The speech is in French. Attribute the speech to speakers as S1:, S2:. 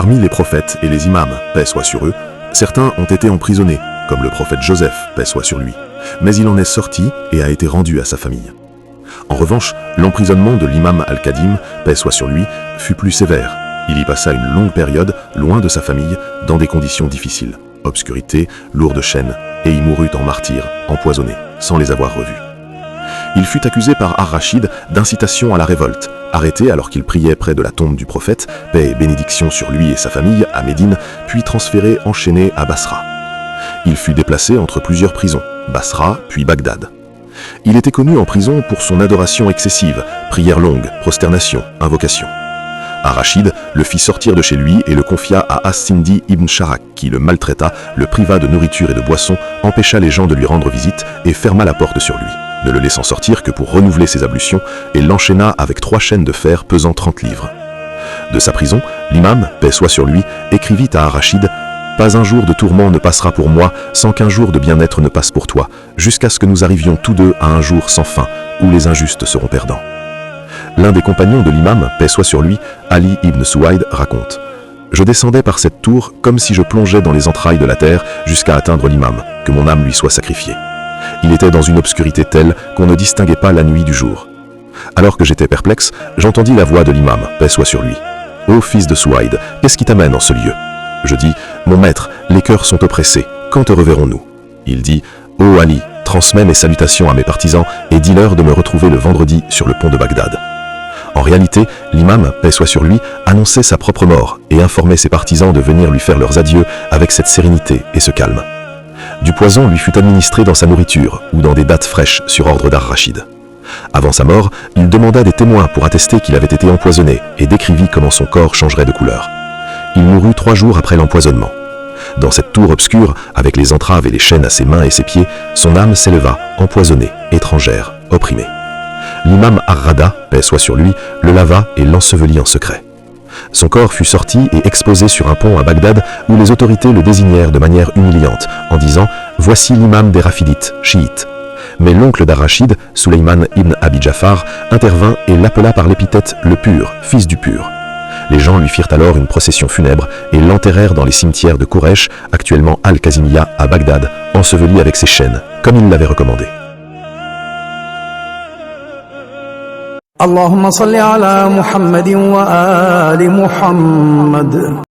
S1: Parmi les prophètes et les imams, paix soit sur eux, certains ont été emprisonnés, comme le prophète Joseph, paix soit sur lui, mais il en est sorti et a été rendu à sa famille. En revanche, l'emprisonnement de l'imam Al-Qadim, paix soit sur lui, fut plus sévère. Il y passa une longue période, loin de sa famille, dans des conditions difficiles, obscurité, lourde chaîne, et y mourut en martyr, empoisonné, sans les avoir revus. Il fut accusé par Ar-Rachid d'incitation à la révolte, arrêté alors qu'il priait près de la tombe du prophète, paix et bénédiction sur lui et sa famille, à Médine, puis transféré enchaîné à Basra. Il fut déplacé entre plusieurs prisons, Basra puis Bagdad. Il était connu en prison pour son adoration excessive, prières longues, prosternations, invocations. Ar-Rachid le fit sortir de chez lui et le confia à As-Sindi ibn Sharak, qui le maltraita, le priva de nourriture et de boissons, empêcha les gens de lui rendre visite et ferma la porte sur lui, ne le laissant sortir que pour renouveler ses ablutions, et l'enchaîna avec 3 chaînes de fer pesant 30 livres. De sa prison, l'imam, paix soit sur lui, écrivit à Ar-Rachid « Pas un jour de tourment ne passera pour moi, sans qu'un jour de bien-être ne passe pour toi, jusqu'à ce que nous arrivions tous deux à un jour sans fin, où les injustes seront perdants. » L'un des compagnons de l'imam, paix soit sur lui, Ali ibn Suwaid, raconte « Je descendais par cette tour comme si je plongeais dans les entrailles de la terre jusqu'à atteindre l'imam, que mon âme lui soit sacrifiée. Il était dans une obscurité telle qu'on ne distinguait pas la nuit du jour. Alors que j'étais perplexe, j'entendis la voix de l'imam, paix soit sur lui. « Ô fils de Suwaid, qu'est-ce qui t'amène en ce lieu ?» Je dis « Mon maître, les cœurs sont oppressés, quand te reverrons-nous » Il dit « Ô Ali, transmets mes salutations à mes partisans et dis-leur de me retrouver le vendredi sur le pont de Bagdad. » En réalité, l'imam, paix soit sur lui, annonçait sa propre mort et informait ses partisans de venir lui faire leurs adieux avec cette sérénité et ce calme. Du poison lui fut administré dans sa nourriture ou dans des dattes fraîches sur ordre d'Ar-Rachid. Avant sa mort, il demanda des témoins pour attester qu'il avait été empoisonné et décrivit comment son corps changerait de couleur. Il mourut 3 jours après l'empoisonnement. Dans cette tour obscure, avec les entraves et les chaînes à ses mains et ses pieds, son âme s'éleva, empoisonnée, étrangère, opprimée. L'imam Ar-Rada, paix soit sur lui, le lava et l'ensevelit en secret. Son corps fut sorti et exposé sur un pont à Bagdad où les autorités le désignèrent de manière humiliante en disant « Voici l'imam des Rafidites, chiites ». Mais l'oncle d'Ar-Rachid, Sulayman ibn Abi Jafar, intervint et l'appela par l'épithète « le pur, fils du pur ». Les gens lui firent alors une procession funèbre et l'enterrèrent dans les cimetières de Quraysh, actuellement Al-Kazimiya à Bagdad, enseveli avec ses chaînes, comme il l'avait recommandé.
S2: اللهم صل على محمد وآل محمد